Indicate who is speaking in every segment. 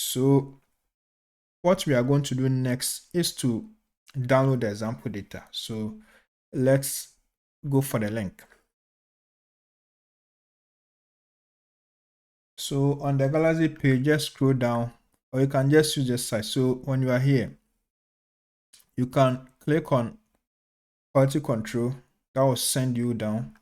Speaker 1: So what we are going to do next is to download the example data. So let's go for the link. So on the Galaxy page, just scroll down, or you can just use this site. So when you are here, you can click on quality control. That will send you down.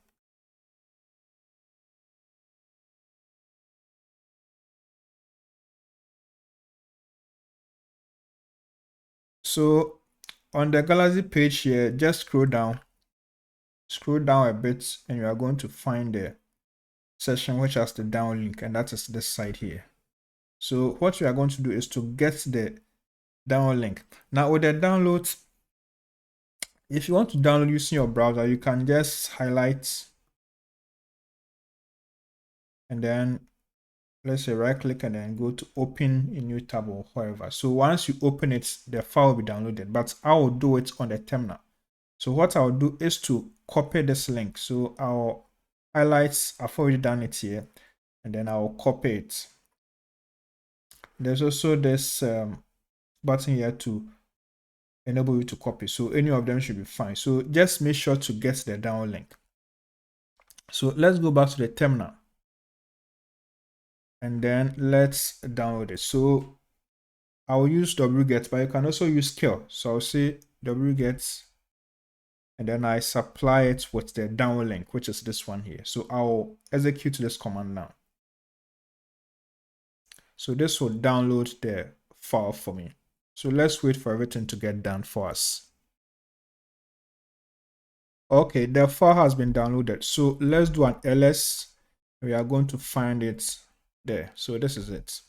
Speaker 1: So on the Galaxy page here, just scroll down a bit, and you are going to find the section which has the down link, and that is this side here. So what we are going to do is to get the download link. Now with the downloads, if you want to download using your browser, you can just highlight and then let's say right click and then go to open a new tab or whatever. So once you open it, the file will be downloaded, but I will do it on the terminal. So what I'll do is to copy this link. So I'll highlight, I've already done it here, and then I'll copy it. There's also this button here to enable you to copy. So any of them should be fine. So just make sure to get the download link. So let's go back to the terminal. And then let's download it. So I'll use wget, but you can also use kill. So I'll say wget, and then I supply it with the download link, which is this one here. So I'll execute this command now. So this will download the file for me. So let's wait for everything to get done for us. Okay, the file has been downloaded. So let's do an ls. We are going to find it there. So this is it.